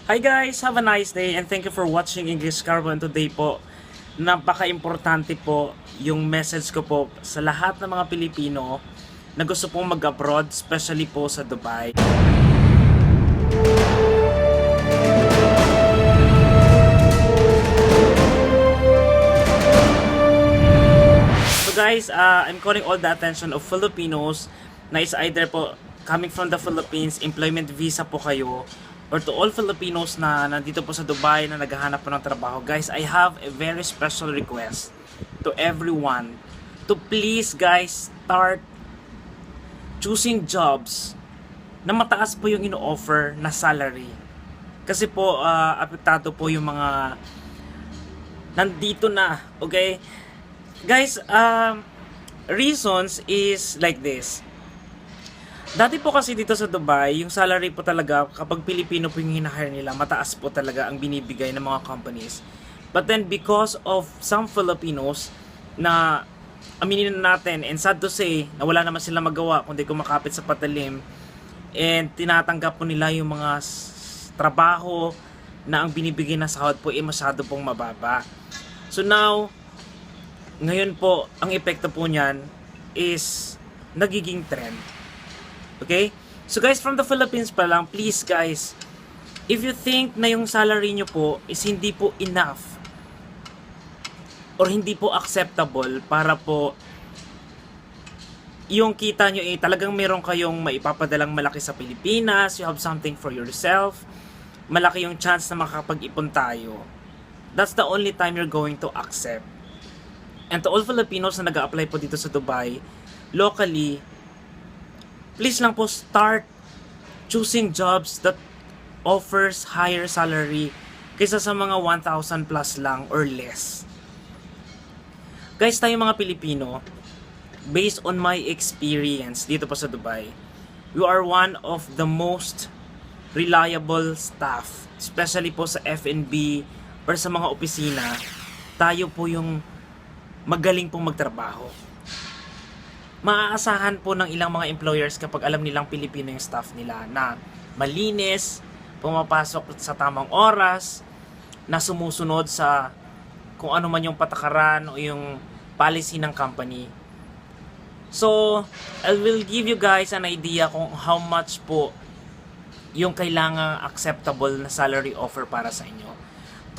Hi guys, have a nice day and thank you for watching English Carbon today po. Napaka-importante po yung message ko po sa lahat ng mga Pilipino na gusto pong mag-abroad, especially po sa Dubai. So guys, I'm calling all the attention of Filipinos na is either po coming from the Philippines, employment visa po kayo, or to all Filipinos na nandito po sa Dubai na naghahanap po ng trabaho. Guys, I have a very special request to everyone to please guys start choosing jobs na mataas po yung ino-offer na salary. Kasi po, apektado po yung mga nandito na, okay? Guys, reasons is like this. Dati po kasi dito sa Dubai, yung salary po talaga, kapag Pilipino po yung hinahire nila, mataas po talaga ang binibigay ng mga companies. But then because of some Filipinos na aminin na natin, and sad to say, na wala naman sila magawa kundi kumakapit sa patalim, and tinatanggap po nila yung mga trabaho na ang binibigay na sahod po ay masyado pong mababa. So now, ngayon po, ang epekto po niyan is nagiging trend. Okay? So guys, from the Philippines pa lang, please guys, if you think na yung salary nyo po is hindi po enough or hindi po acceptable para po yung kita nyo talagang meron kayong maipapadalang malaki sa Pilipinas, you have something for yourself, malaki yung chance na makakapag-ipon tayo, that's the only time you're going to accept. And to all Filipinos na nag-a-apply po dito sa Dubai, locally, please lang po start choosing jobs that offers higher salary kaysa sa mga 1,000 plus lang or less. Guys, tayo mga Pilipino, based on my experience dito pa sa Dubai, you are one of the most reliable staff, especially po sa F&B or sa mga opisina. Tayo po yung magaling pong magtrabaho. Maaasahan po ng ilang mga employers kapag alam nilang Pilipino yung staff nila na malinis, pumapasok sa tamang oras, na sumusunod sa kung ano man yung patakaran o yung policy ng company. So, I will give you guys an idea kung how much po yung kailangang acceptable na salary offer para sa inyo.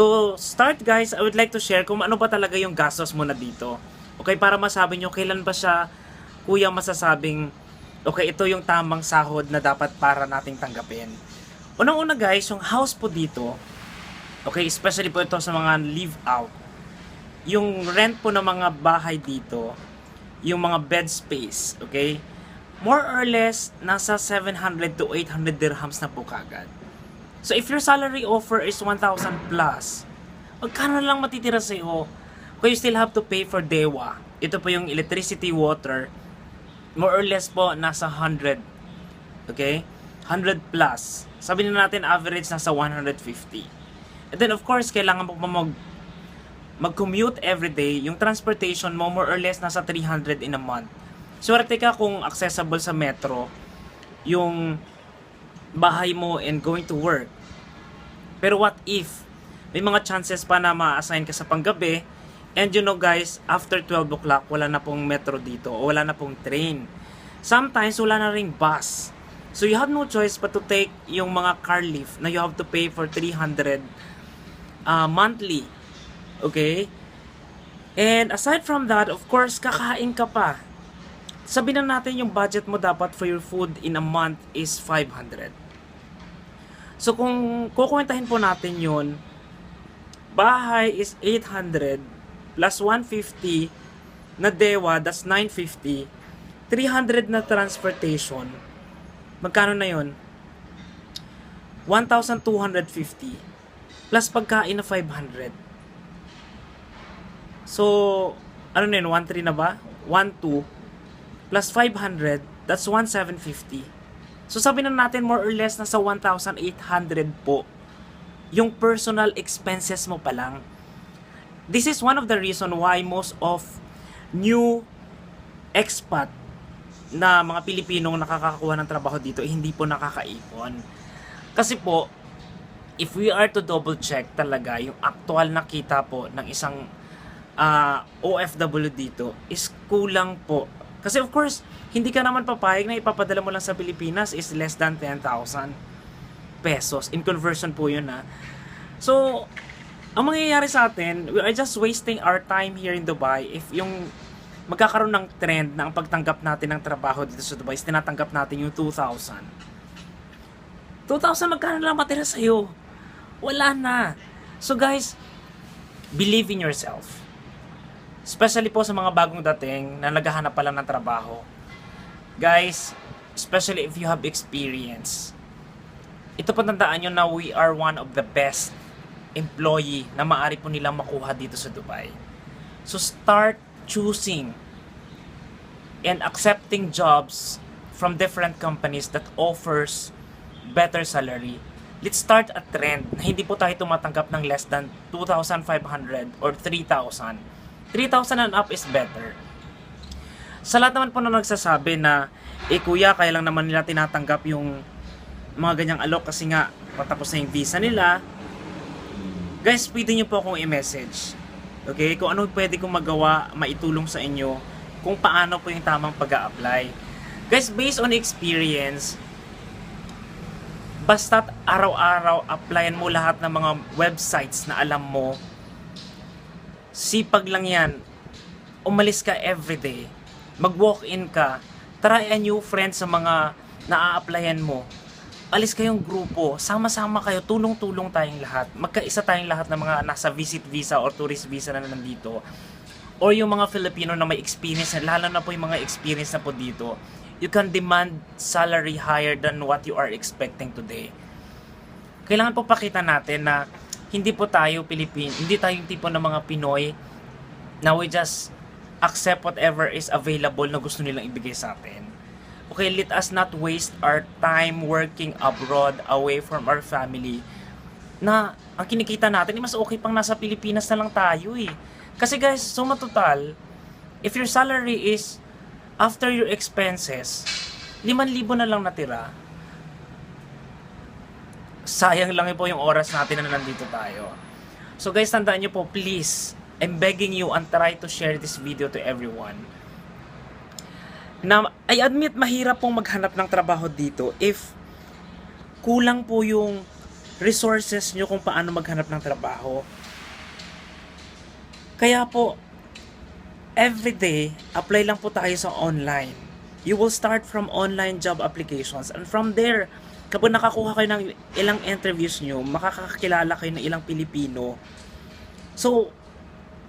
To start guys, I would like to share kung ano ba talaga yung gastos mo na dito. Okay, para masabi nyo kailan ba siya kuya masasabing okay, ito yung tamang sahod na dapat para nating tanggapin. Unang-una guys, yung house po dito, okay, especially po ito sa mga live out, yung rent po ng mga bahay dito, yung mga bed space, okay, more or less nasa 700 to 800 dirhams na po kagad. So if your salary offer is 1,000 plus, magkano lang matitira sa iyo? Okay, you still have to pay for DEWA. Ito po yung electricity, water, more or less po nasa 100. Okay? 100 plus. Sabi na natin average nasa 150. And then of course, kailangan mo mag-commute every day. Yung transportation mo more or less nasa 300 in a month. Swerte ka kung accessible sa metro yung bahay mo and going to work. Pero what if may mga chances pa na ma-assign ka sa panggabi? And you know guys, after 12 o'clock, wala na pong metro dito o wala na pong train. Sometimes, wala na ring bus. So you have no choice but to take yung mga car lift na you have to pay for 300 monthly. Okay? And aside from that, of course, kakain ka pa. Sabihin na natin yung budget mo dapat for your food in a month is 500. So kung kukwentahin po natin yun, bahay is 800 plus 150 na DEWA, that's 950, 300 na transportation, magkano na yun? 1,250 plus pagkain na 500. So ano na yun, 1,3 na ba? 1,2 plus 500, that's 1,750. So sabi na natin more or less nasa 1,800 po yung personal expenses mo pa lang. This is one of the reason why most of new expat na mga Pilipinong nakakakuha ng trabaho dito hindi po nakakaipon. Kasi po, if we are to double check talaga yung actual na kita po ng isang OFW dito is kulang po. Kasi of course, hindi ka naman papayag na ipapadala mo lang sa Pilipinas is less than 10,000 pesos. In conversion po yun ha. So, ang mangyayari sa atin, we are just wasting our time here in Dubai if yung magkakaroon ng trend na ang pagtanggap natin ng trabaho dito sa Dubai is tinatanggap natin yung 2,000. 2,000 magkano lang matira sa'yo? Wala na. So guys, believe in yourself. Especially po sa mga bagong dating na naghahanap pa lang ng trabaho. Guys, especially if you have experience, ito po tandaan nyo na we are one of the best employee na maaari po nilang makuha dito sa Dubai. So start choosing and accepting jobs from different companies that offers better salary. Let's start a trend na hindi po tayo tumatanggap ng less than 2,500 or 3,000. 3,000 and up is better. Sa lahat naman po na nagsasabi na, kuya, kaya lang naman nila tinatanggap yung mga ganyang alok kasi nga patapos na yung visa nila. Guys, pwede nyo po akong i-message. Okay? Kung ano pwede kong magawa, maitulong sa inyo, kung paano po yung tamang pag-a-apply. Guys, based on experience, basta't araw-araw applyan mo lahat ng mga websites na alam mo, sipag lang yan, umalis ka everyday, mag-walk-in ka, try a new friend sa mga na-a-applyan mo, alis kayong grupo, sama-sama kayo, tulong-tulong tayong lahat, magkaisa tayong lahat ng mga nasa visit visa or tourist visa na nandito, or yung mga Filipino na may experience, lalo na po yung mga experience na po dito, you can demand salary higher than what you are expecting today. Kailangan po pakita natin na hindi po tayo Pilipino, hindi tayo yung tipo ng mga Pinoy na we just accept whatever is available na gusto nilang ibigay sa atin. Okay, let us not waste our time working abroad, away from our family, na ang kinikita natin, mas okay pang nasa Pilipinas na lang tayo eh. Kasi guys, suma total, if your salary is after your expenses, 5,000 na lang natira. Sayang lang po yung oras natin na nandito tayo. So guys, tandaan nyo po, please, I'm begging you and try to share this video to everyone. Na, I admit, mahirap pong maghanap ng trabaho dito if kulang po yung resources nyo kung paano maghanap ng trabaho. Kaya po, everyday, apply lang po tayo sa online. You will start from online job applications. And from there, kapag nakakuha kayo ng ilang interviews nyo, makakakilala kayo ng ilang Pilipino. So,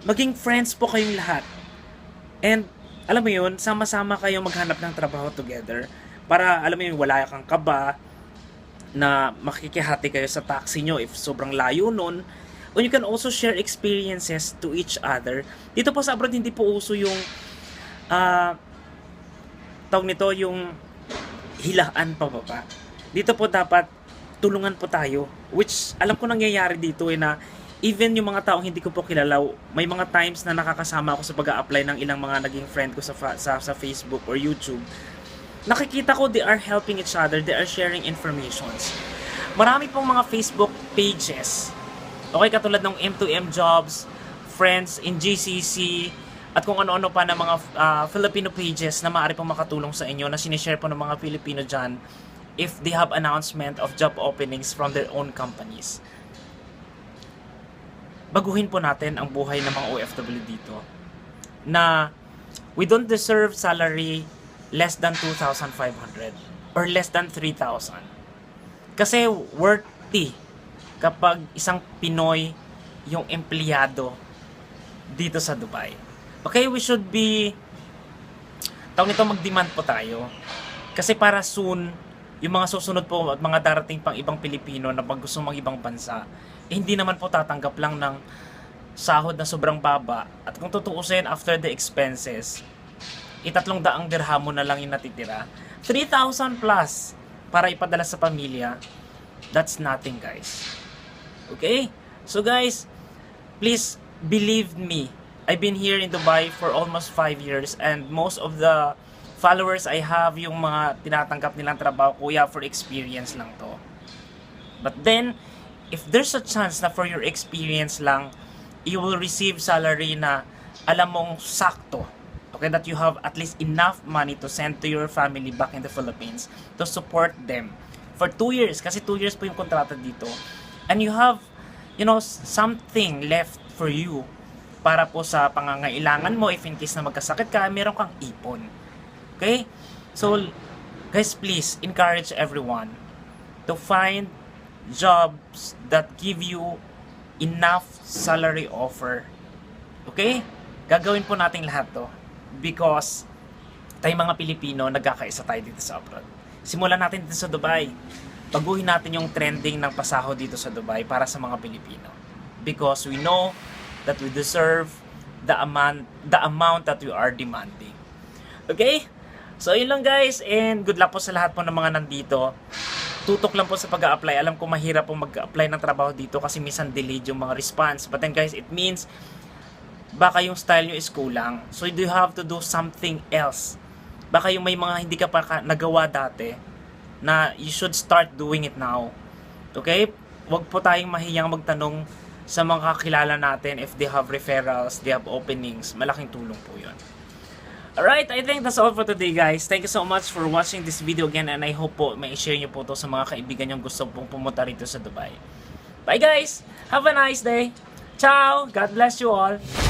maging friends po kayong lahat. And, alam mo yun, sama-sama kayo maghanap ng trabaho together. Para, alam mo yun, wala kang kaba na makikihati kayo sa taxi nyo if sobrang layo nun. Or you can also share experiences to each other. Dito po sa abroad, hindi po uso yung tawag nito, yung hilaan pa ba. Dito po dapat tulungan po tayo. Which, alam ko nangyayari dito na even yung mga taong hindi ko po kilala, may mga times na nakakasama ako sa pag-a-apply ng ilang mga naging friend ko sa Facebook or YouTube. Nakikita ko they are helping each other, they are sharing informations. Marami pong mga Facebook pages. Okay, katulad ng M2M Jobs, Friends in GCC, at kung ano-ano pa na mga Filipino pages na maaari pong makatulong sa inyo na sinishare po ng mga Filipino dyan if they have announcement of job openings from their own companies. Baguhin po natin ang buhay ng mga OFW dito na we don't deserve salary less than 2,500 or less than 3,000. Kasi worthy kapag isang Pinoy yung empleyado dito sa Dubai. Okay, we should be mag-demand po tayo. Kasi para soon, yung mga susunod po at mga darating pang ibang Pilipino na pag gusto mag-ibang bansa, hindi naman po tatanggap lang ng sahod na sobrang baba. At kung tutuusin after the expenses, 300 dirham na lang yung natitira. 3,000 plus para ipadala sa pamilya. That's nothing, guys. Okay? So guys, please believe me. I've been here in Dubai for almost 5 years and most of the followers I have, yung mga tinatanggap nilang trabaho, kuya, for experience lang to. But then, if there's a chance na for your experience lang, you will receive salary na alam mong sakto. Okay, that you have at least enough money to send to your family back in the Philippines to support them for 2 years. Kasi 2 years po yung kontrata dito. And you have, something left for you para po sa pangangailangan mo. If in case na magkasakit ka, meron kang ipon. Okay? So, guys, please encourage everyone to find jobs that give you enough salary offer. Okay? Gagawin po natin lahat to because tayong mga Pilipino, nagkakaisa tayo dito sa abroad. Simulan natin dito sa Dubai. Baguhin natin yung trending ng pasahod dito sa Dubai para sa mga Pilipino. Because we know that we deserve the amount that we are demanding. Okay? So, yun lang guys, and good luck po sa lahat po ng mga nandito. Tutok lang po sa pag-a-apply. Alam ko mahirap po mag-apply ng trabaho dito kasi minsan delayed yung mga response. But then guys, it means baka yung style nyo is kulang. So, you have to do something else. Baka yung may mga hindi ka pa nagawa dati na you should start doing it now. Okay? Huwag po tayong mahiyang magtanong sa mga kakilala natin if they have referrals, they have openings. Malaking tulong po yun. Alright, I think that's all for today guys. Thank you so much for watching this video again and I hope po may share nyo po to sa mga kaibigan yung gusto pong pumunta rito sa Dubai. Bye guys! Have a nice day! Ciao! God bless you all!